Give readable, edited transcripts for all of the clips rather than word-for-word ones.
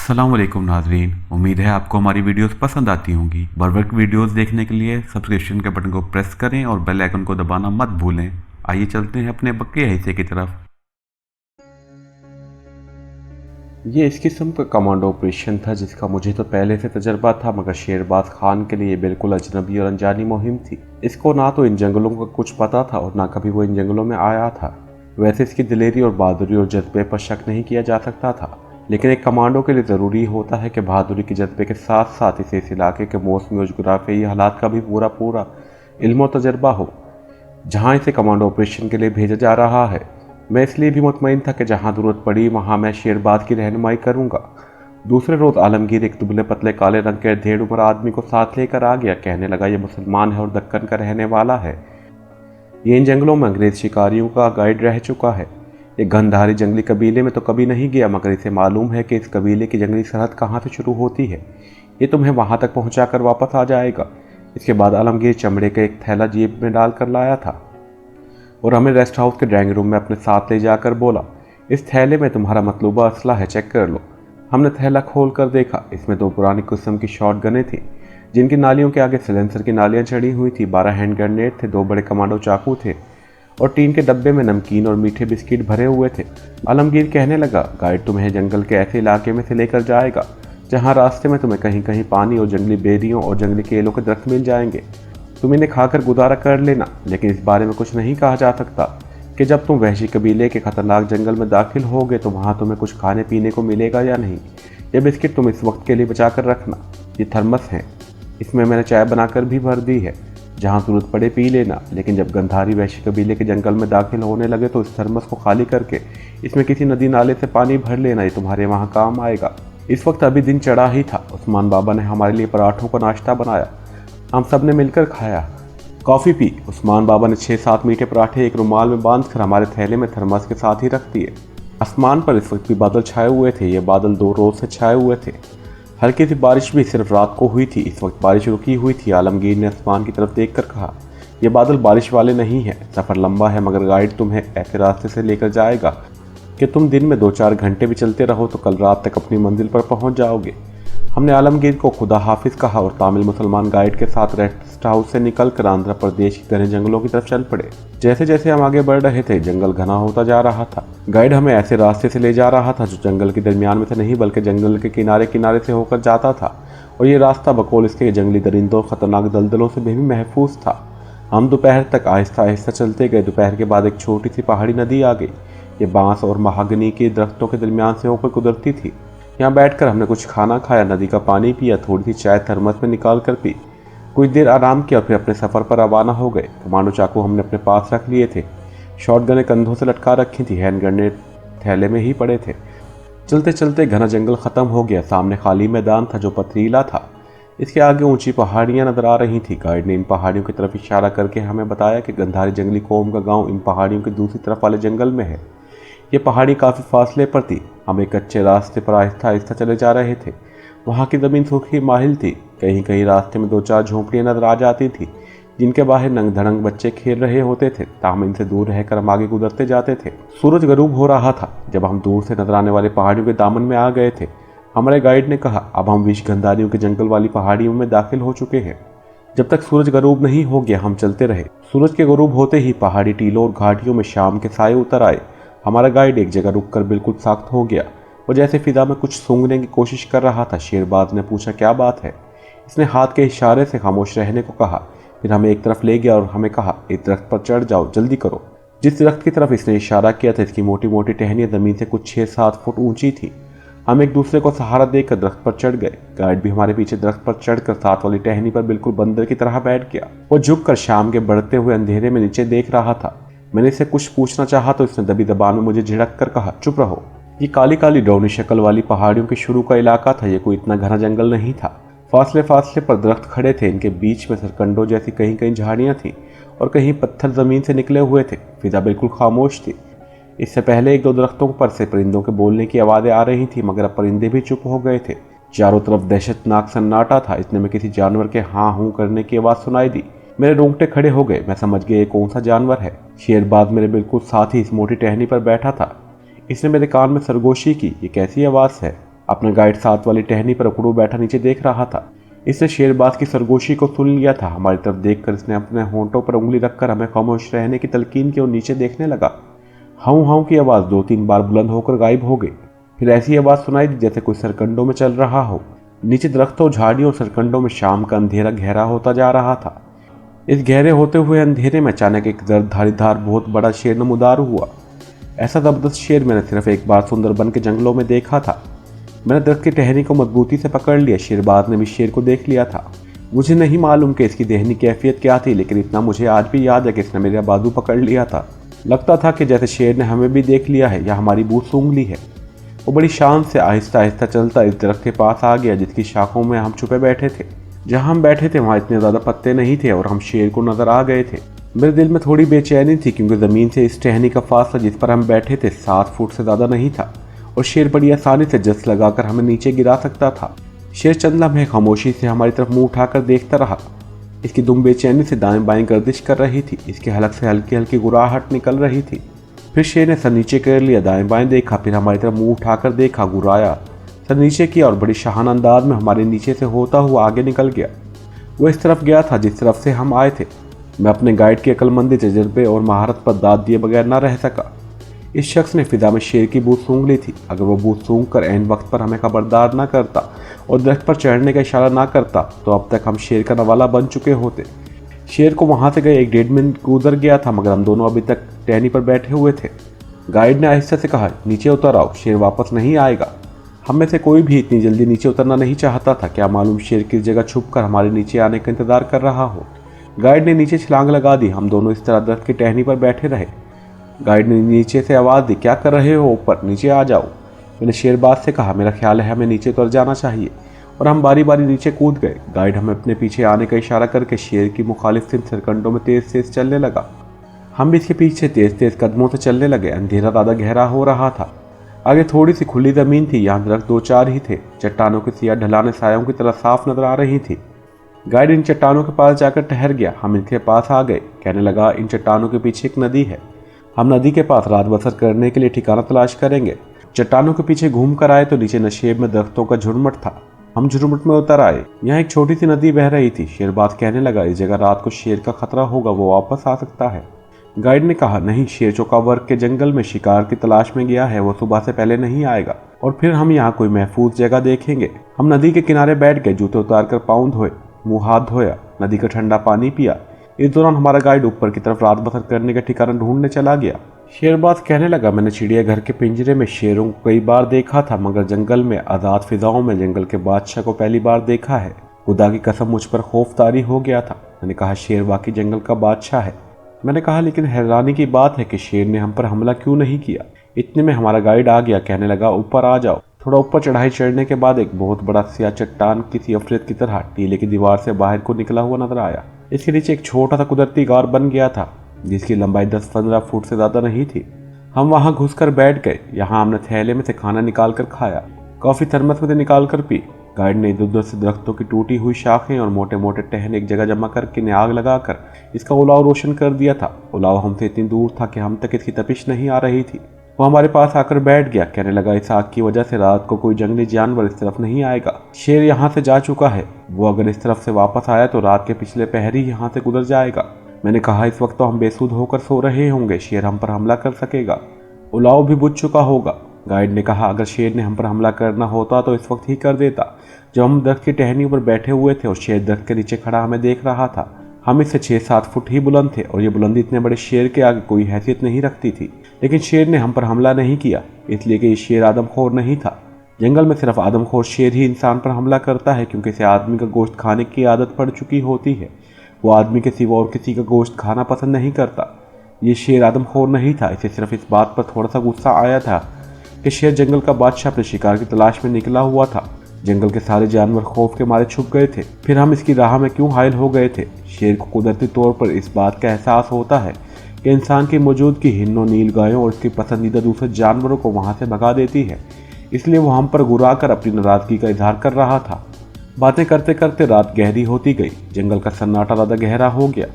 अस्सलाम वालेकुम नाजरीन, उम्मीद है आपको हमारी वीडियोस पसंद आती होंगी। बर वक्त वीडियोस देखने के लिए सब्सक्रिप्शन के बटन को प्रेस करें और बेल आइकन को दबाना मत भूलें। आइए चलते हैं अपने बकिया हिस्से की तरफ। ये इस किस्म का कमांडो ऑपरेशन था जिसका मुझे तो पहले से तजर्बा था, मगर शेरबाज खान के लिए बिल्कुल अजनबी और अनजानी मुहिम थी। इसको ना तो इन जंगलों का कुछ पता था और ना कभी वो इन जंगलों में आया था। वैसे इसकी दिलेरी और बहादुरी और जज्बे पर शक नहीं किया जा सकता था, लेकिन एक कमांडो के लिए ज़रूरी होता है कि बहादुरी के जज्बे के साथ साथ इसे इस इलाके के मौसमी और जुग्राफियाई हालात का भी पूरा इल्म और तजर्बा हो जहाँ इसे कमांडो ऑपरेशन के लिए भेजा जा रहा है। मैं इसलिए भी मुतमईन था कि जहाँ ज़रूरत पड़ी वहाँ मैं शेरबाज की रहनुमाई करूँगा। दूसरे रोज़ आलमगीर एक दुबले पतले काले रंग के ढेर उम्र आदमी को साथ लेकर आ गया। कहने लगा, ये मुसलमान है और दक्कन का रहने वाला है। ये इन जंगलों में अंग्रेज शिकारियों का गाइड रह चुका है। एक गंधारी जंगली कबीले में तो कभी नहीं गया, मगर इसे मालूम है कि इस कबीले की जंगली सरहद कहाँ से शुरू होती है। ये तुम्हें वहाँ तक पहुँचा कर वापस आ जाएगा। इसके बाद आलमगीर चमड़े का एक थैला जेब में डाल कर लाया था और हमें रेस्ट हाउस के ड्राइंग रूम में अपने साथ ले जाकर बोला, इस थैले में तुम्हारा मतलूबा असला है, चेक कर लो। हमने थैला खोल कर देखा। इसमें 2 पुरानी किस्म की शॉट गनें थी जिनकी नालियों के आगे सिलेंसर की नालियां चढ़ी हुई थी। 12 हैंड ग्रेनेड थे, 2 बड़े कमांडो चाकू थे और टीन के डब्बे में नमकीन और मीठे बिस्किट भरे हुए थे। आलमगीर कहने लगा, गाइड तुम्हें जंगल के ऐसे इलाके में से लेकर जाएगा जहाँ रास्ते में तुम्हें कहीं कहीं पानी और जंगली बेरियों और जंगली केलों के दरख्त मिल जाएंगे। तुम इन्हें खाकर गुजारा कर लेना, लेकिन इस बारे में कुछ नहीं कहा जा सकता कि जब तुम वहशी कबीले के खतरनाक जंगल में दाखिल होगे तो वहाँ तुम्हें कुछ खाने पीने को मिलेगा या नहीं। ये बिस्किट तुम इस वक्त के लिए बचा कर रखना। ये थर्मस हैं, इसमें मैंने चाय बनाकर भी भर दी है, जहाँ ज़रूरत पड़े पी लेना। लेकिन जब गंधारी वहशी कबीले के जंगल में दाखिल होने लगे तो इस थर्मस को खाली करके इसमें किसी नदी नाले से पानी भर लेना, ये तुम्हारे वहाँ काम आएगा। इस वक्त अभी दिन चढ़ा ही था। उस्मान बाबा ने हमारे लिए पराठों का नाश्ता बनाया, हम सब ने मिलकर खाया, कॉफ़ी पी। उस्मान बाबा ने 6-7 मीठे पराठे एक रुमाल में बांधकर हमारे थैले में थर्मस के साथ ही रख दिए। आसमान पर इस वक्त भी बादल छाए हुए थे। ये बादल 2 रोज़ से छाए हुए थे। हल्की सी बारिश भी सिर्फ रात को हुई थी। इस वक्त बारिश रुकी हुई थी। आलमगीर ने आसमान की तरफ देखकर कहा, यह बादल बारिश वाले नहीं है। सफ़र लंबा है, मगर गाइड तुम्हें ऐसे रास्ते से लेकर जाएगा कि तुम दिन में 2-4 घंटे भी चलते रहो तो कल रात तक अपनी मंजिल पर पहुंच जाओगे। हमने आलमगीर को खुदा हाफिज कहा और तामिल मुसलमान गाइड के साथ रेस्ट हाउस से निकलकर आंध्र प्रदेश के घने जंगलों की तरफ चल पड़े। जैसे जैसे हम आगे बढ़ रहे थे जंगल घना होता जा रहा था। गाइड हमें ऐसे रास्ते से ले जा रहा था जो जंगल के दरमियान में से नहीं बल्कि जंगल के किनारे किनारे से होकर जाता था, और ये रास्ता बकौल इसके जंगली दरिंदों और खतरनाक दलदलों से भी महफूज था। हम दोपहर तक आहिस्ता आहिस्ता चलते गए। दोपहर के बाद एक छोटी सी पहाड़ी नदी आ गई। ये बांस और महागनी के दरख्तों के दरमियान से होकर गुजरती थी। यहाँ बैठकर हमने कुछ खाना खाया, नदी का पानी पिया, थोड़ी सी चाय थर्मस में निकाल कर पी, कुछ देर आराम किया और फिर अपने सफ़र पर रवाना हो गए। कमांडो चाकू हमने अपने पास रख लिए थे। शॉटगनें कंधों से लटका रखी थी। हैंड ग्रेनेड थैले में ही पड़े थे। चलते चलते घना जंगल ख़त्म हो गया। सामने खाली मैदान था जो पथरीला था। इसके आगे ऊंची पहाड़ियाँ नजर आ रही थी। गाइड ने इन पहाड़ियों की तरफ इशारा करके हमें बताया कि गंधारी जंगली कौम का गाँव इन पहाड़ियों के दूसरी तरफ वाले जंगल में है। ये पहाड़ी काफ़ी फासले पर थी। हम एक कच्चे रास्ते पर आहिस्ता आहिस्ता चले जा रहे थे। वहाँ की ज़मीन सूखी माहिल थी। कहीं कहीं रास्ते में 2-4 झोंपड़ियाँ नजर आ जाती थी जिनके बाहर नंग धड़ंग बच्चे खेल रहे होते थे। ताहम इनसे दूर रहकर हम आगे गुजरते जाते थे। सूरज गरूब हो रहा था जब हम दूर से नजर आने वाले पहाड़ियों के दामन में आ गए थे। हमारे गाइड ने कहा, अब हम विष गंधारियों के जंगल वाली पहाड़ियों में दाखिल हो चुके हैं। जब तक सूरज गरूब नहीं हो गया हम चलते रहे। सूरज के गरूब होते ही पहाड़ी टीलों और घाटियों में शाम के साए उतर आए। हमारा गाइड एक जगह रुककर बिल्कुल सख्त हो गया और जैसे फिजा में कुछ सूंघने की कोशिश कर रहा था। शेरबाज ने पूछा, क्या बात है? इसने हाथ के इशारे से खामोश रहने को कहा। फिर हमें एक तरफ ले गया और हमें कहा, एक दरख्त पर चढ़ जाओ, जल्दी करो। जिस दरख्त की तरफ इसने इशारा किया था इसकी मोटी मोटी टहनियाँ ज़मीन से कुछ 6-7 फुट ऊंची थी। हम एक दूसरे को सहारा देकर दरख्त पर चढ़ गए। गाइड भी हमारे पीछे दरख्त पर चढ़कर साथ वाली टहनी पर बिल्कुल बंदर की तरह बैठ गया। वो झुककर शाम के बढ़ते हुए अंधेरे में नीचे देख रहा था। मैंने इससे कुछ पूछना चाहा तो इसने दबी दबान में मुझे झिड़क कर कहा, चुप रहो। ये काली काली डौनी शक्ल वाली पहाड़ियों के शुरू का इलाका था। ये कोई इतना घना जंगल नहीं था। फासले फासले पर दरख्त खड़े थे। इनके बीच में सरकंडों जैसी कहीं कहीं झाड़ियाँ थीं और कहीं पत्थर ज़मीन से निकले हुए थे। फिजा बिल्कुल खामोश थी। इससे पहले 1-2 दरख्तों पर से परिंदों के बोलने की आवाज़ें आ रही थी, मगर अब परिंदे भी चुप हो गए थे। चारों तरफ दहशतनाक सन्नाटा था। इतने में किसी जानवर के हाँ हूँ करने की आवाज़ सुनाई दी। मेरे रोंगटे खड़े हो गए। मैं समझ गया ये कौन सा जानवर है। शेरबाज मेरे बिल्कुल साथ ही इस मोटी टहनी पर बैठा था। इसने मेरे कान में सरगोशी की, ये कैसी आवाज़ है? अपना गाइड साथ वाली टहनी पर उकड़ू बैठा नीचे देख रहा था। इसने शेरबाज की सरगोशी को सुन लिया था। हमारी तरफ देखकर इसने अपने होंठों पर उंगली रखकर हमें खामोश रहने की तलकीन की ओर नीचे देखने लगा। हाउ हाउ की आवाज़ 2-3 बार बुलंद होकर गायब हो गई। फिर ऐसी आवाज़ सुनाई दी जैसे कोई सरकंडों में चल रहा हो। नीचे दरख्तों, झाड़ियों और सरकंडों में शाम का अंधेरा गहरा होता जा रहा था। इस गहरे होते हुए अंधेरे में अचानक एक धारीदार बहुत बड़ा शेर नमूदार हुआ। ऐसा जबरदस्त शेर मैंने सिर्फ एक बार सुंदरबन के जंगलों में देखा था। मैंने दरख्त की टहनी को मजबूती से पकड़ लिया। शेरबाज ने भी शेर को देख लिया था। मुझे नहीं मालूम कि इसकी देहनी कैफियत क्या थी, लेकिन इतना मुझे आज भी याद है कि इसने मेरा बाजू पकड़ लिया था। लगता था कि जैसे शेर ने हमें भी देख लिया है या हमारी बूथ सूंघ ली है। वो बड़ी शान से आहिस्ता आहिस्ता चलता इस दरख्त के पास आ गया जिसकी शाखों में हम छुपे बैठे थे। जहाँ हम बैठे थे वहाँ इतने ज़्यादा पत्ते नहीं थे और हम शेर को नजर आ गए थे। मेरे दिल में थोड़ी बेचैनी थी क्योंकि ज़मीन से इस टहनी का फासला जिस पर हम बैठे थे 7 फुट से ज़्यादा नहीं था और शेर बड़ी आसानी से जस लगाकर हमें नीचे गिरा सकता था। शेर चंद लम्हे खामोशी से हमारी तरफ मुंह उठाकर देखता रहा। इसकी दुम बेचैनी से दाएं बाएं गर्दिश कर रही थी। इसके हलक से हल्की हल्की गुराहट निकल रही थी। फिर शेर ने सर नीचे कर लिया, दाएं बाएं देखा, फिर हमारी तरफ मुंह उठाकर देखा, गुराया, सर नीचे किया और बड़ी शाहाना अंदाज में हमारे नीचे से होता हुआ आगे निकल गया। वो इस तरफ गया था जिस तरफ से हम आए थे। मैं अपने गाइड के अक्लमंदी, तजर्बे और महारत पर दाद दिए बगैर न रह सका। इस शख्स ने फिजा में शेर की बूथ सूंघ ली थी। अगर वो बूथ सूंघ कर ऐन वक्त पर हमें खबरदार ना करता और दरख्त पर चढ़ने का इशारा ना करता तो अब तक हम शेर का नवाला बन चुके होते। शेर को वहाँ से गए 1-1.5 मिनट गुजर गया था मगर हम दोनों अभी तक टहनी पर बैठे हुए थे। गाइड ने आहिस्ता से कहा, नीचे उतर आओ, शेर वापस नहीं आएगा। हम में से कोई भी इतनी जल्दी नीचे उतरना नहीं चाहता था। क्या मालूम शेर किस जगह छुप कर हमारे नीचे आने का इंतजार कर रहा हो। गाइड ने नीचे छलांग लगा दी। हम दोनों इस तरह दरख्त की टहनी पर बैठे रहे। गाइड ने नीचे से आवाज़ दी, क्या कर रहे हो, ऊपर नीचे आ जाओ। मैंने शेरबाज से कहा, मेरा ख्याल है हमें नीचे उतर जाना चाहिए और हम बारी बारी नीचे कूद गए। गाइड हमें अपने पीछे आने का इशारा करके शेर की मुखालिफ सिम सरकंडों में तेज तेज चलने लगा। हम भी इसके पीछे तेज तेज कदमों से चलने लगे। अंधेरा ज़्यादा गहरा हो रहा था। आगे थोड़ी सी खुली ज़मीन थी। यहाँ दरख्त 2-4 ही थे। चट्टानों की सियाह ढलाने सायों की तरह साफ नजर आ रही थी। गाइड इन चट्टानों के पास जाकर ठहर गया। हम इनके पास आ गए। कहने लगा, इन चट्टानों के पीछे एक नदी है। हम नदी के पास रात बसर करने के लिए ठिकाना तलाश करेंगे। चट्टानों के पीछे घूम कर आए तो नीचे नशेब में दरख्तों का झुरमुट था। हम झुरमुट में उतर आए। यहाँ एक छोटी सी नदी बह रही थी। शेरबाज कहने लगा, इस जगह रात को शेर का खतरा होगा, वो वापस आ सकता है। गाइड ने कहा, नहीं, शेर चौकावर्ग के जंगल में शिकार की तलाश में गया है, वो सुबह से पहले नहीं आएगा और फिर हम यहाँ कोई महफूज जगह देखेंगे। हम नदी के किनारे बैठ गए। जूते उतार कर पाँव धोए, मुँह हाथ धोया, नदी का ठंडा पानी पिया। इस दौरान हमारा गाइड ऊपर की तरफ रात बसर करने का ठिकाना ढूंढने चला गया। शेरबाज कहने लगा, मैंने चिड़ियाघर के पिंजरे में शेरों को कई बार देखा था मगर जंगल में, आज़ाद फिजाओं में जंगल के बादशाह को पहली बार देखा है। खुदा की कसम मुझ पर खौफ तारी हो गया था। मैंने कहा, शेर वाकई जंगल का बादशाह है। मैंने कहा, लेकिन हैरानी की बात है कि शेर ने हम पर हमला क्यों नहीं किया। इतने में हमारा गाइड आ गया। कहने लगा, ऊपर आ जाओ। थोड़ा ऊपर चढ़ाई चढ़ने के बाद एक बहुत बड़ा सिया चट्टान किसी अफरीत की तरह टीले की दीवार से बाहर को निकला हुआ नजर आया। इसके नीचे एक छोटा सा कुदरती गार बन गया था जिसकी लंबाई 10-15 फुट से ज़्यादा नहीं थी। हम वहाँ घुसकर बैठ गए। यहाँ हमने थैले में से खाना निकाल कर खाया, कॉफ़ी थर्मस में से निकाल कर पी। गाइड ने इधर उधर से दरख्तों की टूटी हुई शाखें और मोटे मोटे टहने एक जगह जमा करके इन्हें आग लगाकर इसका उलाव रोशन कर दिया था। उलाव हमसे इतनी दूर था कि हम तक इसकी तपिश नहीं आ रही थी। वो हमारे पास आकर बैठ गया। कहने लगा, इस आग की वजह से रात को कोई जंगली जानवर इस तरफ नहीं आएगा। शेर यहाँ से जा चुका है। वो अगर इस तरफ से वापस आया तो रात के पिछले पहर ही यहाँ से गुजर जाएगा। मैंने कहा, इस वक्त तो हम बेसुध होकर सो रहे होंगे, शेर हम पर हमला कर सकेगा, उलाव भी बुझ चुका होगा। गाइड ने कहा, अगर शेर ने हम पर हमला करना होता तो इस वक्त ही कर देता, जब हम दरख्त की टहनी पर बैठे हुए थे और शेर दरख्त के नीचे खड़ा हमें देख रहा था। हम इससे 6-7 फुट ही बुलंद थे और ये बुलंदी इतने बड़े शेर के आगे कोई हैसियत नहीं रखती थी। लेकिन शेर ने हम पर हमला नहीं किया, इसलिए कि ये शेर आदमखोर नहीं था। जंगल में सिर्फ आदमखोर शेर ही इंसान पर हमला करता है क्योंकि इसे आदमी का गोश्त खाने की आदत पड़ चुकी होती है। वो आदमी के सिवा और किसी का गोश्त खाना पसंद नहीं करता। ये शेर आदमखोर नहीं था। इसे सिर्फ इस बात पर थोड़ा सा गुस्सा आया था कि शेर जंगल का बादशाह अपने शिकार की तलाश में निकला हुआ था। जंगल के सारे जानवर खौफ के मारे छुप गए थे। फिर हम इसकी राह में क्यों हायल हो गए थे। शेर को कुदरती तौर पर इस बात का एहसास होता है कि इंसान की मौजूदगी हिन्नो नील गायों और उसकी पसंदीदा दूसरे जानवरों को वहाँ से भगा देती है। इसलिए वो हम पर गुरा कर अपनी नाराजगी का इजहार कर रहा था। बातें करते करते रात गहरी होती गई। जंगल का सन्नाटा ज़्यादा गहरा हो गया।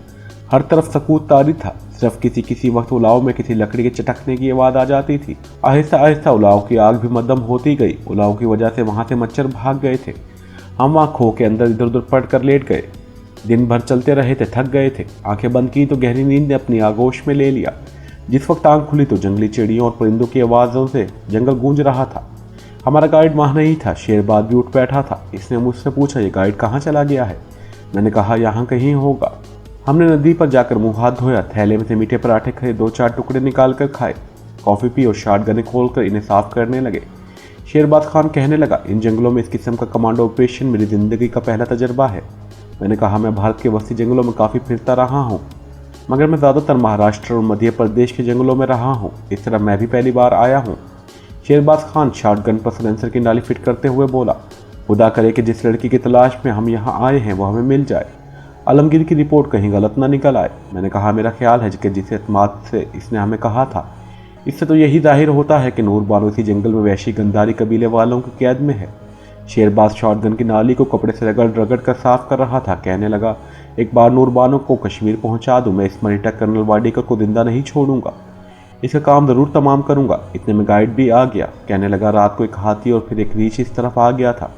हर तरफ सकूत तारी था। सिर्फ किसी किसी वक्त उलाव में किसी लकड़ी के चटकने की आवाज़ आ जाती थी। आहिस्ता आहिस्ता उलाव की आग भी मद्धम होती गई। उलाव की वजह से वहाँ से मच्छर भाग गए थे। हम वहाँ खो के अंदर इधर उधर पड़ कर लेट गए। दिन भर चलते रहे थे, थक गए थे। आंखें बंद की तो गहरी नींद ने अपनी आगोश में ले लिया। जिस वक्त आंख खुली तो जंगली चिड़ियों और परिंदों की आवाज़ों से जंगल गूंज रहा था। हमारा गाइड वहाँ नहीं था। शेरबाज भी उठ बैठा था। इसने मुझसे पूछा, ये गाइड कहाँ चला गया है? मैंने कहा, यहाँ कहीं होगा। हमने नदी पर जाकर मुंह हाथ धोया, थैले में से मीठे पराठे खरीदे, 2-4 टुकड़े निकाल कर खाए, कॉफ़ी पी और शॉटगन खोलकर इन्हें साफ करने लगे। शेरबाज खान कहने लगा, इन जंगलों में इस किस्म का कमांडो ऑपरेशन मेरी ज़िंदगी का पहला तजर्बा है। मैंने कहा, मैं भारत के वसी जंगलों में काफ़ी फिरता रहा हूँ, मगर मैं ज़्यादातर महाराष्ट्र और मध्य प्रदेश के जंगलों में रहा हूँ। इस तरह मैं भी पहली बार आया हूँ। शेरबाज खान शॉटगन पर सिलेंसर की नाली फिट करते हुए बोला, खुदा करे कि जिस लड़की की तलाश में हम यहाँ आए हैं वो हमें मिल जाए। आलमगीर की रिपोर्ट कहीं गलत ना निकल आए। मैंने कहा, मेरा ख्याल है कि जिस एतमाद से इसने हमें कहा था, इससे तो यही जाहिर होता है कि नूर बानो इसी जंगल में वैशी गंधारी कबीले वालों की कैद में है। शेरबाज शॉटगन की नाली को कपड़े से रगड़ रगड़ कर साफ कर रहा था। कहने लगा, एक बार नूर बानो को कश्मीर पहुंचा दूं, मैं इस मरीटा कर्नल वाडेकर को जिंदा नहीं छोड़ूंगा। इसका काम ज़रूर तमाम करूंगा। इतने में गाइड भी आ गया। कहने लगा, रात को एक हाथी और फिर एक रीछ इस तरफ आ गया था,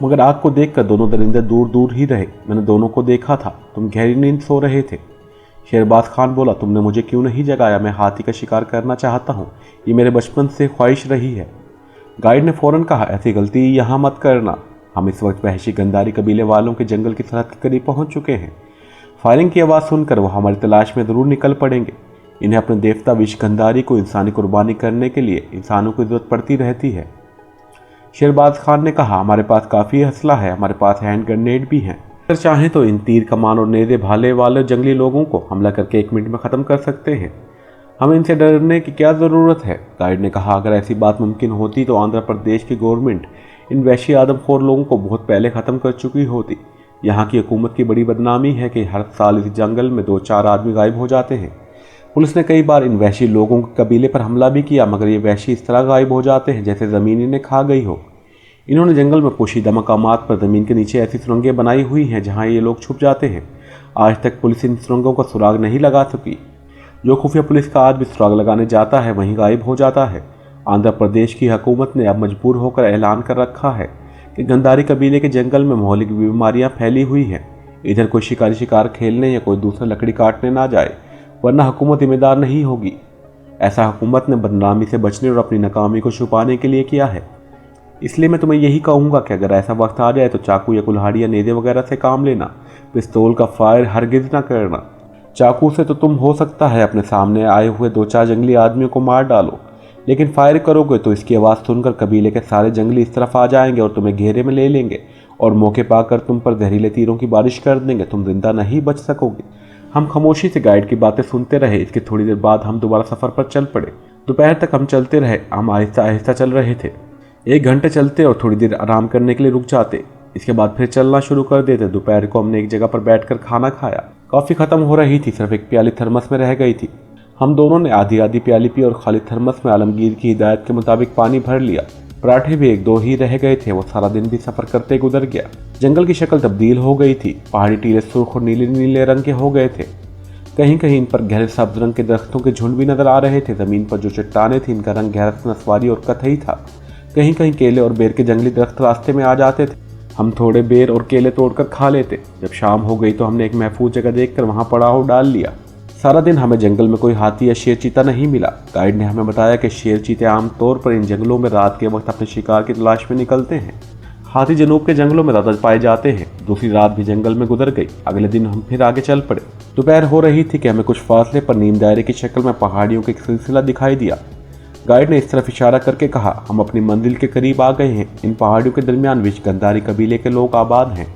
मगर आग को देखकर दोनों दरिंदे दूर दूर ही रहे। मैंने दोनों को देखा था। तुम गहरी नींद सो रहे थे। शेरबाज खान बोला, तुमने मुझे क्यों नहीं जगाया? मैं हाथी का शिकार करना चाहता हूँ, ये मेरे बचपन से ख्वाहिश रही है। गाइड ने फौरन कहा, ऐसी गलती यहाँ मत करना। हम इस वक्त वहशी गंधारी कबीले वालों के जंगल की सरहद के करीब पहुँच चुके हैं। फायरिंग की आवाज़ सुनकर वो हमारी तलाश में ज़रूर निकल पड़ेंगे। इन्हें अपने देवता विष गंधारी को इंसानी कुर्बानी करने के लिए इंसानों की ज़रूरत पड़ती रहती है। शेरबाज खान ने कहा, हमारे पास काफ़ी हौसला है, हमारे पास हैंड ग्रेनेड भी हैं। अगर चाहें तो इन तीर कमान और नेज़े भाले वाले जंगली लोगों को हमला करके 1 मिनट में ख़त्म कर सकते हैं। हमें इनसे डरने की क्या ज़रूरत है? गाइड ने कहा, अगर ऐसी बात मुमकिन होती तो आंध्र प्रदेश की गवर्नमेंट इन वैशी आदमखोर लोगों को बहुत पहले ख़त्म कर चुकी होती। यहाँ की हुकूमत की बड़ी बदनामी है कि हर साल इस जंगल में 2-4 आदमी गायब हो जाते हैं। पुलिस ने कई बार इन वैशी लोगों के कबीले पर हमला भी किया, मगर ये वैशी इस तरह गायब हो जाते हैं जैसे ज़मीन इन्हें खा गई हो। इन्होंने जंगल में पोशीदा मकामात पर ज़मीन के नीचे ऐसी सुरंगें बनाई हुई हैं जहाँ ये लोग छुप जाते हैं। आज तक पुलिस इन सुरंगों का सुराग नहीं लगा सकी। जो खुफिया पुलिस का आदमी सुराग लगाने जाता है वहीं गायब हो जाता है। आंध्र प्रदेश की हुकूमत ने अब मजबूर होकर ऐलान कर रखा है कि गंधारी कबीले के जंगल में मोहलिक बीमारियां फैली हुई हैं। इधर कोई शिकारी शिकार खेलने या कोई दूसरा लकड़ी काटने ना जाए, वरना हुकूमत जिम्मेदार नहीं होगी। ऐसा हुकूमत ने बदनामी से बचने और अपनी नाकामी को छुपाने के लिए किया है। इसलिए मैं तुम्हें यही कहूँगा कि अगर ऐसा वक्त आ जाए तो चाकू या कुल्हाड़ी या नेज़े वगैरह से काम लेना। पिस्तौल का फायर हरगिज़ ना करना। चाकू से तो तुम हो सकता है अपने सामने आए हुए 2-4 जंगली आदमियों को मार डालो, लेकिन फायर करोगे तो इसकी आवाज़ सुनकर कबीले के सारे जंगली इस तरफ आ जाएंगे और तुम्हें घेरे में ले लेंगे और मौके पाकर तुम पर जहरीले तीरों की बारिश कर देंगे। तुम जिंदा नहीं बच सकोगे। हम खामोशी से गाइड की बातें सुनते रहे। इसके थोड़ी देर बाद हम दोबारा सफ़र पर चल पड़े। दोपहर तक हम चलते रहे। हम आहिस्ता आहिस्ता चल रहे थे। 1 घंटे चलते और थोड़ी देर आराम करने के लिए रुक जाते। इसके बाद फिर चलना शुरू कर देते। दोपहर को हमने एक जगह पर बैठकर खाना खाया। कॉफ़ी ख़त्म हो रही थी, सिर्फ एक प्याली थर्मस में रह गई थी। हम दोनों ने आधी आधी प्याली पी और खाली थर्मस में आलमगीर की हिदायत के मुताबिक पानी भर लिया। पराठे भी 1-2 ही रह गए थे। वो सारा दिन भी सफ़र करते गुजर गया। जंगल की शक्ल तब्दील हो गई थी। पहाड़ी टीले सुर्ख और नीले नीले रंग के हो गए थे। कहीं कहीं इन पर गहरे सब्ज रंग के दरख्तों के झुंड भी नजर आ रहे थे। ज़मीन पर जो चट्टानें थी इनका रंग गहरा नस्वारी और कथई था। कहीं कहीं केले और बेर के जंगली दरख्त रास्ते में आ जाते थे। हम थोड़े बेर और केले तोड़कर खा लेते। जब शाम हो गई तो हमने एक महफूज जगह देखकर वहां पड़ाव डाल लिया। सारा दिन हमें जंगल में कोई हाथी या शेर चीता नहीं मिला। गाइड ने हमें बताया कि शेर चीते आमतौर पर इन जंगलों में रात के वक्त अपने शिकार की तलाश में निकलते हैं। हाथी जनूब के जंगलों में ज़्यादा पाए जाते हैं। दूसरी रात भी जंगल में गुजर गई। अगले दिन हम फिर आगे चल पड़े। दोपहर हो रही थी कि हमें कुछ फासले पर नीम दायरे की शक्ल में पहाड़ियों का एक सिलसिला दिखाई दिया। गाइड ने इस तरफ इशारा करके कहा, हम अपनी मंजिल के करीब आ गए हैं। इन पहाड़ियों के दरमियान विष गंधारी कबीले के लोग आबाद हैं।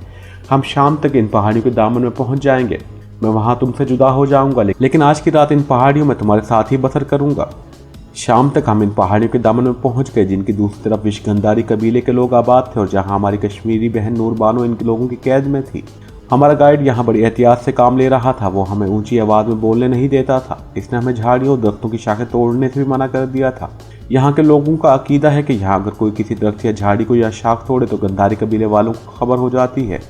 हम शाम तक इन पहाड़ियों के दामन में पहुंच जाएंगे। मैं वहां तुमसे जुदा हो जाऊंगा, लेकिन आज की रात इन पहाड़ियों में तुम्हारे साथ ही बसर करूंगा। शाम तक हम इन पहाड़ियों के दामन में पहुंच गए जिनकी दूसरी तरफ विष गंधारी कबीले के लोग आबाद थे और जहाँ हमारी कश्मीरी बहन नूर बानो इन लोगों की कैद में थी। हमारा गाइड यहाँ बड़ी एहतियात से काम ले रहा था। वो हमें ऊंची आवाज़ में बोलने नहीं देता था। इसने हमें झाड़ियों और दरख्तों की शाखें तोड़ने से भी मना कर दिया था। यहाँ के लोगों का अकीदा है कि यहाँ अगर कोई किसी दरख्त या झाड़ी को या शाख तोड़े तो गंधारी कबीले वालों को खबर हो जाती है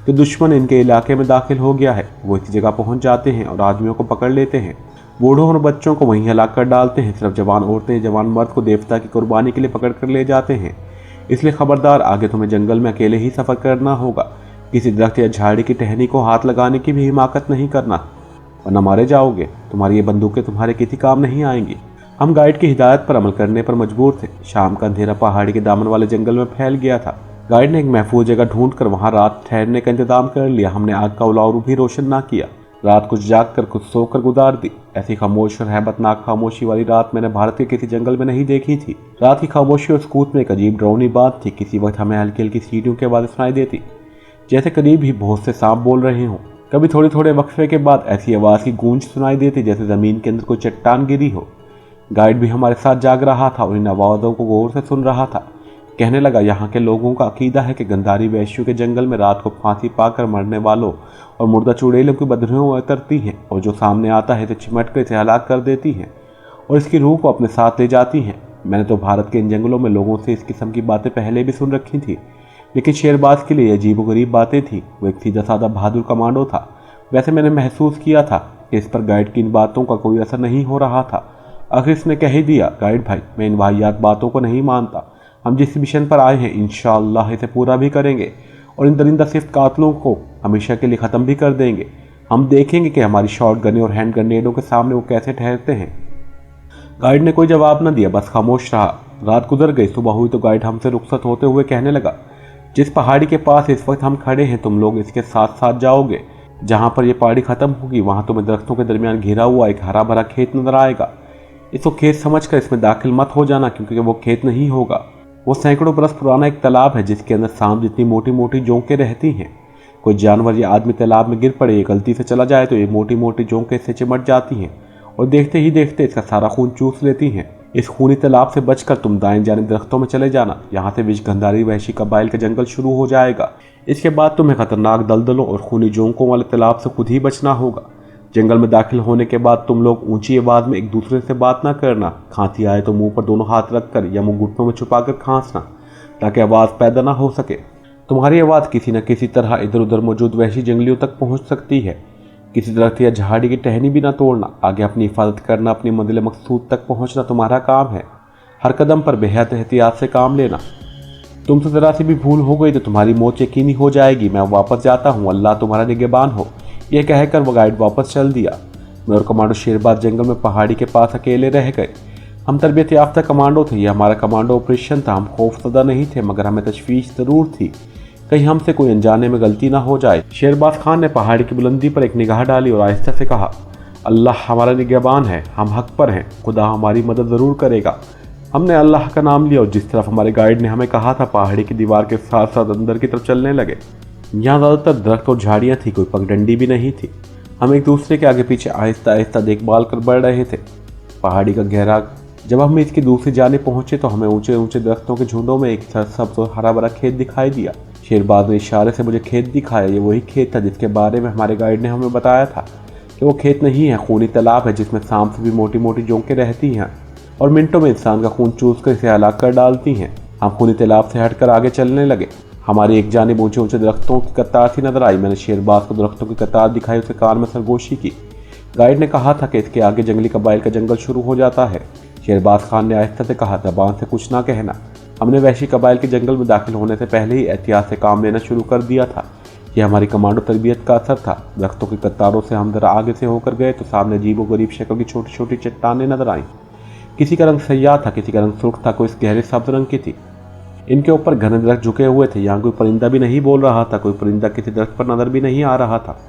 कि दुश्मन इनके इलाके में दाखिल हो गया है। वो इसी जगह पहुंच जाते हैं और आदमियों को पकड़ लेते हैं। बूढ़ों और बच्चों को वहीं हलाक कर डालते हैं। सिर्फ जवान औरतें, जवान मर्द को देवता की कुर्बानी के लिए पकड़ कर ले जाते हैं। इसलिए खबरदार, आगे तुम्हें जंगल में अकेले ही सफ़र करना होगा। किसी दरख्त या झाड़ी की टहनी को हाथ लगाने की भी हिमाकत नहीं करना, वरना मारे जाओगे। तुम्हारी ये बंदूकें तुम्हारे किसी काम नहीं आएंगी। हम गाइड की हिदायत पर अमल करने पर मजबूर थे। शाम का अंधेरा पहाड़ी के दामन वाले जंगल में फैल गया था। गाइड ने एक महफूज जगह ढूंढकर वहां रात ठहरने का इंतजाम कर लिया। हमने आग का उलारू भी रोशन ना किया। रात कुछ जाग कर कुछ सोकर गुजार दी। ऐसी खामोश और हैबतनाक खामोशी वाली रात मैंने भारत के किसी जंगल में नहीं देखी थी। रात की खामोशी और सुकूत में एक अजीब डरावनी बात थी। किसी वक्त हमें हल्की हल्की सीढ़ियों की आवाज़ सुनाई देती, जैसे करीब ही बहुत से सांप बोल रहे हों। कभी थोड़े थोड़े वक्फे के बाद ऐसी आवाज़ की गूंज सुनाई देती जैसे ज़मीन के अंदर कोई चट्टान गिरी हो। गाइड भी हमारे साथ जाग रहा था और इन आवाज़ों को गौर से सुन रहा था। कहने लगा, यहाँ के लोगों का अकीदा है कि गंधारी वैश्यों के जंगल में रात को फांसी पाकर मरने वालों और मुर्दा चुड़ैलों की बदबू उतरती हैं और जो सामने आता है तो चिमट कर इसे हलाक कर देती हैं और इसकी रूह को अपने साथ ले जाती हैं। मैंने तो भारत के इन जंगलों में लोगों से इस किस्म की बातें पहले भी सुन रखी थी, लेकिन शेरबाज के लिए अजीब व गरीब बातें थी। वो एक सीधा साधा बहादुर कमांडो था। वैसे मैंने महसूस किया था कि इस पर गाइड की इन बातों का कोई असर नहीं हो रहा था। आखिर इसने कह ही दिया, गाइड भाई, मैं इन वाहियात बातों को नहीं मानता। हम जिस मिशन पर आए हैं इंशाअल्लाह इसे पूरा भी करेंगे और इन दरिंदा सिफ्त कातलों को हमेशा के लिए ख़त्म भी कर देंगे। हम देखेंगे कि हमारी शॉर्ट गनें और हैंड ग्रेनेडों के सामने वो कैसे ठहरते हैं। गाइड ने कोई जवाब न दिया, बस खामोश रहा। रात गुजर गई। सुबह हुई तो गाइड हमसे रुखसत होते हुए कहने लगा, जिस पहाड़ी के पास इस वक्त हम खड़े हैं तुम लोग इसके साथ साथ जाओगे। जहाँ पर यह पहाड़ी ख़त्म होगी वहाँ तुम्हें दरख्तों के दरमियान घिरा हुआ एक हरा भरा खेत नजर आएगा। इसको खेत समझकर इसमें दाखिल मत हो जाना, क्योंकि वो खेत नहीं होगा। वो सैकड़ों बरस पुराना एक तालाब है जिसके अंदर सांप जितनी मोटी मोटी जोंकें रहती हैं। कोई जानवर या आदमी तालाब में गिर पड़े, गलती से चला जाए तो ये मोटी मोटी जोंकें इससे चिमट जाती हैं और देखते ही देखते इसका सारा खून चूस लेती हैं। इस खूनी तालाब से बचकर तुम दाएं जानिब दरख्तों में चले जाना। यहाँ से विष गंधारी वहशी कबाइल का जंगल शुरू हो जाएगा। इसके बाद तुम्हें खतरनाक दलदलों और खूनी जोंकों वाले तालाब से खुद ही बचना होगा। जंगल में दाखिल होने के बाद तुम लोग ऊंची आवाज़ में एक दूसरे से बात ना करना। खांसी आए तो मुंह पर दोनों हाथ रखकर या मुंह घुटनों में छुपाकर खांसना, ताकि आवाज़ पैदा ना हो सके। तुम्हारी आवाज़ किसी न किसी तरह इधर उधर मौजूद वहशी जंगलियों तक पहुंच सकती है। किसी दरख्त या झाड़ी की टहनी भी ना तोड़ना। आगे अपनी हिफाजत करना, अपनी मंजिल मकसूद तक पहुंचना तुम्हारा काम है। हर कदम पर बेहद एहतियात से काम लेना। तुमसे ज़रा सी भी भूल हो गई तो तुम्हारी मौत यकीनी हो जाएगी। मैं वापस जाता हूँ, अल्लाह तुम्हारा निगहबान हो। यह कहकर वो गाइड वापस चल दिया। मैं और कमांडो शेरबाज जंगल में पहाड़ी के पास अकेले रह गए। हम तरबियत याफ्ता कमांडो थे। यह हमारा कमांडो ऑपरेशन था। हम खौफजदा नहीं थे, मगर हमें तशवीश ज़रूर थी कहीं हमसे कोई अनजाने में गलती ना हो जाए। शेरबाज खान ने पहाड़ी की बुलंदी पर एक निगाह डाली और आहिस्ता से कहा, अल्लाह हमारा निगहबान है, हम हक पर हैं, खुदा हमारी मदद ज़रूर करेगा। हमने अल्लाह का नाम लिया और जिस तरफ हमारे गाइड ने हमें कहा था पहाड़ी की दीवार के साथ साथ अंदर की तरफ चलने लगे। यहाँ ज़्यादातर दरख्त और झाड़ियाँ थी, कोई पगडंडी भी नहीं थी। हम एक दूसरे के आगे पीछे आहिस्ता आहिस्ता देखभाल कर बढ़ रहे थे। पहाड़ी का गहरा जब हम इसकी दूसरी जाने पहुंचे तो हमें ऊंचे ऊंचे दरख्तों के झुंडों में एक सरसब्ज़ और हरा भरा खेत दिखाई दिया। शेरबाज ने इशारे से मुझे खेत दिखाया। ये वही खेत था जिसके बारे में हमारे गाइड ने हमें बताया था कि वो खेत नहीं है, खूनी तालाब है जिसमें सांप से भी मोटी मोटी जोंकें रहती हैं और मिनटों में इंसान का खून चूस कर इसे हलाक कर डालती हैं। हम खूनी तालाब से हटकर आगे चलने लगे। हमारी एक जानिब ऊंचे ऊंचे दरख्तों की कतार सी नजर आई। मैंने शेरबाज को दरख्तों की कतार दिखाई, उसे कान में सरगोशी की। गाइड ने कहा था कि इसके आगे जंगली कबाइल का जंगल शुरू हो जाता है। शेरबाज खान ने आहिस्ता से कहा, ज़बान से कुछ ना कहना। हमने वहशी कबाइल के जंगल में दाखिल होने से पहले ही एहतियात से काम लेना शुरू कर दिया था। यह हमारी कमांडो तरबियत का असर था। दरख्तों की कतारों से हम जरा आगे से होकर गए तो सामने अजीब व गरीब शक्ल की छोटी छोटी चट्टानें नजर आईं। किसी का रंग सयाह था, किसी का रंग सुर्ख था, कोई गहरे सब्ज रंग की थी। इनके ऊपर घने दरख्त झुके हुए थे। यहाँ कोई परिंदा भी नहीं बोल रहा था, कोई परिंदा किसी दरख्त पर नजर भी नहीं आ रहा था।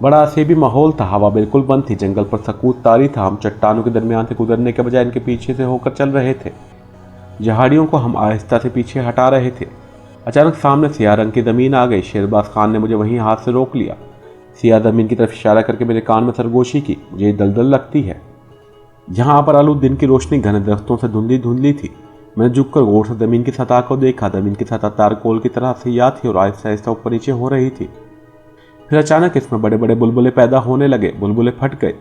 बड़ा असीबी माहौल था। हवा बिल्कुल बंद थी। जंगल पर सकूत तारी था। हम चट्टानों के दरमियान से गुजरने के बजाय इनके पीछे से होकर चल रहे थे। झाड़ियों को हम आहिस्ता से पीछे हटा रहे थे। अचानक सामने सियाह रंग की ज़मीन आ गई। शेरबाज खान ने मुझे वहीं हाथ से रोक लिया। सियाह ज़मीन की तरफ इशारा करके मेरे कान में सरगोशी की। मुझे ये दलदल लगती है। यहाँ पर आलू दिन की रोशनी घने दरख्तों से धुंधली धुंधली थी। मैंने झुककर गौर से ज़मीन की सतह को देखा। ज़मीन की सतह तारकोल की तरह सयाह थी और आहिस्ता आहिस्ता ऊपर नीचे हो रही थी। फिर अचानक इसमें बड़े बड़े बुलबुले पैदा होने लगे। बुलबुले फट गए।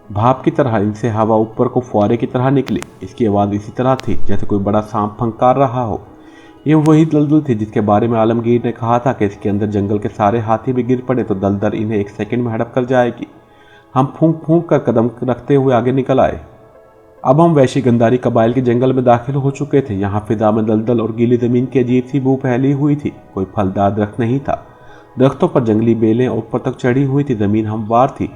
भाप की तरह इनसे हवा ऊपर को फुआरे की तरह निकली। इसकी आवाज़ इसी तरह थी जैसे कोई बड़ा सांप फंकार रहा हो। ये वही दलदल थी जिसके बारे में आलमगीर ने कहा था कि इसके अंदर जंगल के सारे हाथी भी गिर पड़े तो दलदल इन्हें एक सेकंड में हड़प कर जाएगी। हम फूंक फूंक कर कदम रखते हुए आगे निकल आए। अब हम वैशी गंधारी कबाइल के जंगल में दाखिल हो चुके थे। यहाँ फिजा में दलदल और गीली जमीन की अजीब सी बू फैली हुई थी। कोई फलदार दरख्त नहीं था। दरख्तों पर जंगली बेलें ऊपर तक चढ़ी हुई थी। जमीन हमवार थी।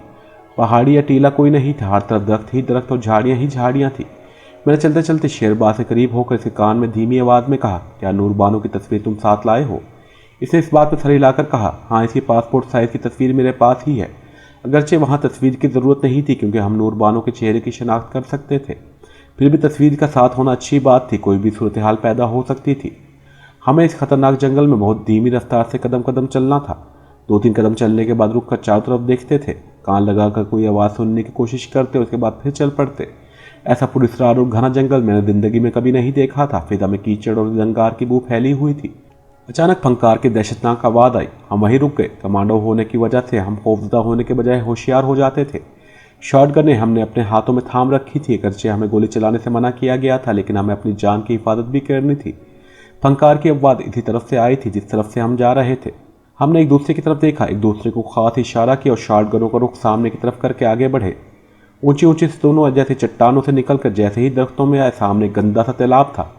पहाड़ी या टीला कोई नहीं था। हर तरफ दरख्त ही दरख्त और झाड़ियाँ ही झाड़ियाँ थी। मैंने चलते चलते शेरबाज से करीब होकर इसके कान में धीमी आवाज़ में कहा, क्या नूरबानो की तस्वीर तुम साथ लाए हो? इसने इस बात पर सर हिलाकर कहा, हाँ, इसकी पासपोर्ट साइज़ की तस्वीर मेरे पास ही है। अगरचे वहाँ तस्वीर की ज़रूरत नहीं थी क्योंकि हम नूरबानो के चेहरे की शनाख्त कर सकते थे। फिर भी तस्वीर का साथ होना अच्छी बात थी। कोई भी सूरत हाल पैदा हो सकती थी। हमें इस खतरनाक जंगल में बहुत धीमी रफ्तार से कदम कदम चलना था। 2-3 कदम चलने के बाद रुक कर चारों तरफ देखते थे। कान लगाकर कोई आवाज़ सुनने की कोशिश करते, उसके बाद फिर चल पड़ते। ऐसा पुरस्कार और घना जंगल मैंने जिंदगी में कभी नहीं देखा था। फिजा में कीचड़ और जंगार की बू फैली हुई थी। अचानक फंकार की दहशतनाक आवाज़ आई। हम वहीं रुक गए। कमांडो होने की वजह से हम खौफजदा होने के बजाय होशियार हो जाते थे। शॉटगनें हमने अपने हाथों में थाम रखी थी। अगरचे हमें गोली चलाने से मना किया गया था, लेकिन हमें अपनी जान की हिफाजत भी करनी थी। फंकार की आवाज़ इसी तरफ से आई थी जिस तरफ से हम जा रहे थे। हमने एक दूसरे की तरफ देखा, एक दूसरे को खास इशारा किया और शॉटगनों का रुख सामने की तरफ करके आगे बढ़े। ऊंची ऊंची स्तूनों जैसे चट्टानों से निकलकर जैसे ही दरख्तों में आए, सामने गंदा सा तालाब था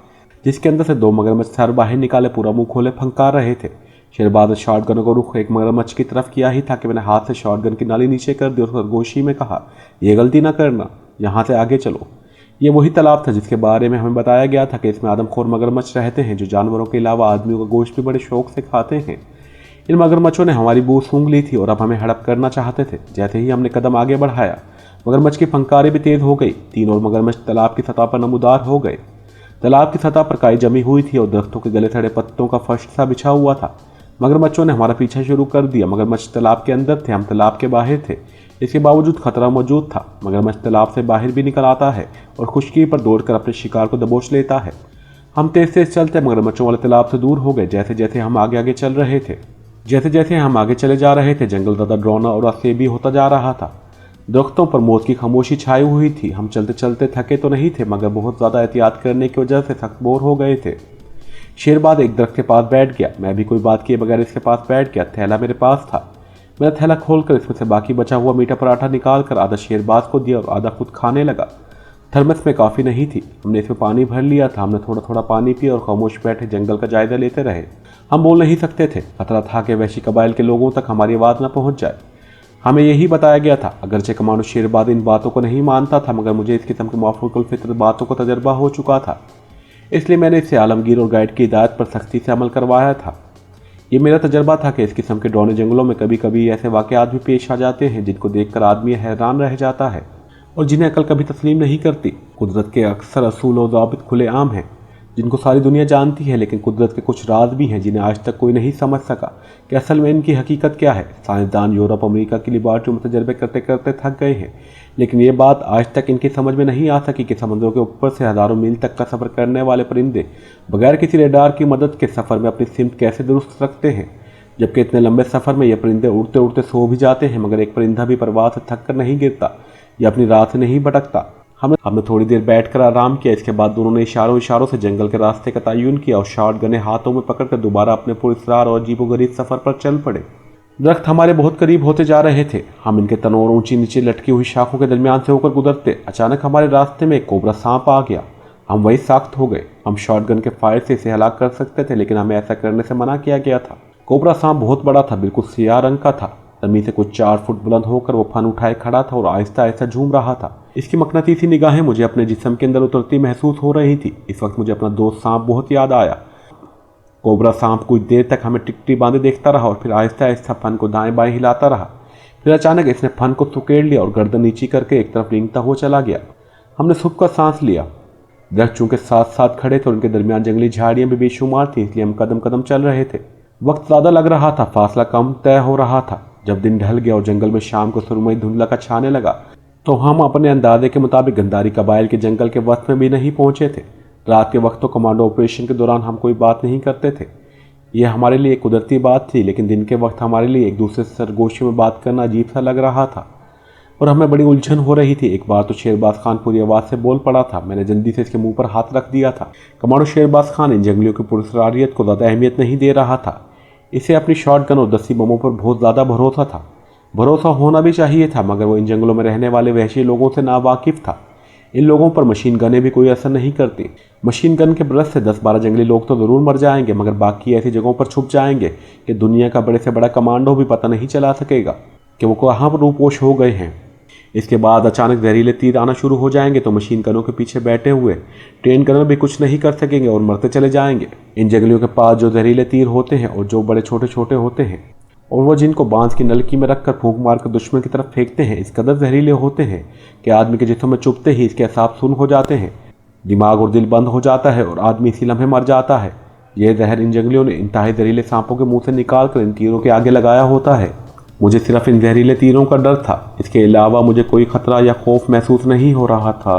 जिसके अंदर से 2 मगरमच्छ सर बाहर निकाले पूरा मुंह खोले फंकार रहे थे। शेरबाज ने शॉटगन को रुख एक मगरमच्छ की तरफ किया ही था कि मैंने हाथ से शॉटगन की नाली नीचे कर दी और खरगोशी में कहा, यह गलती ना करना, यहाँ से आगे चलो। ये वही तालाब था जिसके बारे में हमें बताया गया था कि इसमें आदमखोर मगरमच्छ रहते हैं जो जानवरों के अलावा आदमियों का गोश्त भी बड़े शौक से खाते हैं। इन मगरमच्छों ने हमारी बू सूंघ ली थी और अब हमें हड़प करना चाहते थे। जैसे ही हमने कदम आगे बढ़ाया, मगरमच्छ की फंकारें भी तेज हो गई। 3 और मगरमच्छ तालाब की सतह पर नमूदार हो गए। तालाब की सतह पर काई जमी हुई थी और दरख्तों के गले सड़े पत्तों का फर्श सा बिछा हुआ था। मगरमच्छों ने हमारा पीछा शुरू कर दिया। मगरमच्छ तालाब के अंदर थे, हम तालाब के बाहर थे। इसके बावजूद खतरा मौजूद था। मगरमच्छ तालाब से बाहर भी निकल आता है और खुशकी पर दौड़कर अपने शिकार को दबोच लेता है। हम तेज तेज चलते मगरमच्छों वाले तालाब से दूर हो गए। जैसे जैसे हम आगे आगे चल रहे थे, जैसे जैसे हम आगे चले जा रहे थे, जंगल ज़्यादा डरावना और असेबी होता जा रहा था। दरख्तों पर मौत की खामोशी छाई हुई थी। हम चलते चलते थके तो नहीं थे, मगर बहुत ज़्यादा एहतियात करने की वजह से सख्त बोर हो गए थे। शेरबाज एक दरख्त के पास बैठ गया। मैं भी कोई बात किए बगैर इसके पास बैठ गया। थैला मेरे पास था। मैंने थैला खोलकर इसमें से बाकी बचा हुआ मीठा पराठा निकालकर आधा शेरबाज को दिया और आधा खुद खाने लगा। थर्मस में काफ़ी नहीं थी। हमने इसमें पानी भर लिया था। हमने थोड़ा थोड़ा पानी पिया और खामोश बैठे जंगल का जायजा लेते रहे। हम बोल नहीं सकते थे। खतरा था कि वैशी कबाइल के लोगों तक हमारी आवाज़ न पहुंच जाए। हमें यही बताया गया था। अगरचे कमांडो शेरबाज इन बातों को नहीं मानता था, मगर मुझे इस किस्म की माफूकुल फितर बातों को तजर्बा हो चुका था। इसलिए मैंने इससे आलमगीर और गाइड की हिदायत पर सख्ती से अमल करवाया था। ये मेरा तजर्बा था कि इस किस्म के डरौने जंगलों में कभी कभी ऐसे वाक़यात भी पेश आ जाते हैं जिनको देखकर आदमी हैरान रह जाता है और जिन्हें अकल कभी तस्लीम नहीं करती। कुदरत के अक्सर असूल और ज़ाबित खुले आम हैं जिनको सारी दुनिया जानती है, लेकिन कुदरत के कुछ राज भी हैं जिन्हें आज तक कोई नहीं समझ सका कि असल में इनकी हकीकत क्या है। साइंसदान यूरोप अमेरिका की लेबॉर्ट्री में तजर्बे करते करते थक गए हैं, लेकिन ये बात आज तक इनकी समझ में नहीं आ सकी कि समुद्रों के ऊपर से हज़ारों मील तक का सफ़र करने वाले परिंदे बगैर किसी रेडार की मदद के सफ़र में अपनी सिमत कैसे दुरुस्त रखते हैं। जबकि इतने लंबे सफ़र में ये परिंदे उड़ते उड़ते सो भी जाते हैं, मगर एक परिंदा भी परवाह से थक कर नहीं गिरता या अपनी राह से नहीं भटकता। हमने थोड़ी देर बैठकर आराम किया। इसके बाद दोनों ने इशारों से जंगल के रास्ते का तयन किया और शॉटगनें हाथों में पकड़कर दोबारा अपने पुरस्कार और अजीबोगरीब सफ़र पर चल पड़े। दरख्त हमारे बहुत करीब होते जा रहे थे। हम इनके तनों और ऊंची नीचे लटकी हुई शाखों के दरमियान से होकर गुजरते। अचानक हमारे रास्ते में एक कोबरा सांप आ गया। हम वही सख्त हो गए। हम शॉटगन के फायर से इसे हलाक कर सकते थे, लेकिन हमें ऐसा करने से मना किया गया था। कोबरा सांप बहुत बड़ा था, बिल्कुल सियाह रंग का था। जमीन से कुछ 4 फुट बुलंद होकर वो फन उठाए खड़ा था और आहिस्ता आहिस्ता झूम रहा था। इसकी मकनातीसी निगाहें मुझे अपने जिस्म के अंदर उतरती महसूस हो रही थी। इस वक्त मुझे अपना दोस्त सांप बहुत याद आया। कोबरा सांप कुछ देर तक हमें टिकटी बांधे देखता रहा और फिर आहिस्ता आहिस्ता फन को दाएं बाएं हिलाता रहा। फिर अचानक इसने फन को सुकेड़ लिया और गर्दन नीची करके एक तरफ रेंगता हुआ चला गया। हमने सुख का सांस लिया। दरख्त चूंकि साथ साथ खड़े थे और उनके दरमियान जंगली झाड़ियां भी बेशुमार थी, इसलिए हम कदम कदम चल रहे थे। वक्त ज़्यादा लग रहा था, फासला कम तय हो रहा था। जब दिन ढल गया और जंगल में शाम को सुरमई धुंधला का छाने लगा, तो हम अपने अंदाजे के मुताबिक गंधारी कबाइल के जंगल के वक्त में भी नहीं पहुंचे थे। रात के वक्त तो कमांडो ऑपरेशन के दौरान हम कोई बात नहीं करते थे। यह हमारे लिए एक कुदरती बात थी, लेकिन दिन के वक्त हमारे लिए एक दूसरे से सरगोशी में बात करना अजीब सा लग रहा था। और हमें बड़ी उलझन हो रही थी। एक बार तो शेरबाज खान पूरी आवाज़ से बोल पड़ा था। मैंने जल्दी से इसके मुंह पर हाथ रख दिया था। कमांडो शेरबाज खान इन जंगलियों की पुरस्कारियत को ज़्यादा अहमियत नहीं दे रहा था। इसे अपनी शॉटगन और दस्ती बमों पर बहुत ज़्यादा भरोसा था। भरोसा होना भी चाहिए था, मगर वो इन जंगलों में रहने वाले वहशी लोगों से नावाकिफ़ था। इन लोगों पर मशीन गनें भी कोई असर नहीं करती। मशीन गन के बरस से 10-12 जंगली लोग तो ज़रूर मर जाएंगे, मगर बाकी ऐसी जगहों पर छुप जाएंगे कि दुनिया का बड़े से बड़ा कमांडो भी पता नहीं चला सकेगा कि वो कहाँ पर रूपोश हो गए हैं। इसके बाद अचानक जहरीले तीर आना शुरू हो जाएंगे तो मशीन गनों के पीछे बैठे हुए ट्रेन गनर भी कुछ नहीं कर सकेंगे और मरते चले जाएंगे। इन जंगलियों के पास जो जहरीले तीर होते हैं और जो बड़े छोटे छोटे होते हैं और वो जिनको बांस की नलकी में रखकर फूंक मार कर दुश्मन की तरफ फेंकते हैं, इस कदर जहरीले होते हैं कि आदमी के जिस्म में चुभते ही इसके असाब सुन्न हो जाते हैं, दिमाग और दिल बंद हो जाता है और आदमी इसी लम्हे मर जाता है। यह जहर इन जंगलियों ने इंतहाई जहरीले सांपों के मुंह से निकाल कर इन तीरों के आगे लगाया होता है। मुझे सिर्फ इन जहरीले तीरों का डर था, इसके अलावा मुझे कोई खतरा या खौफ महसूस नहीं हो रहा था।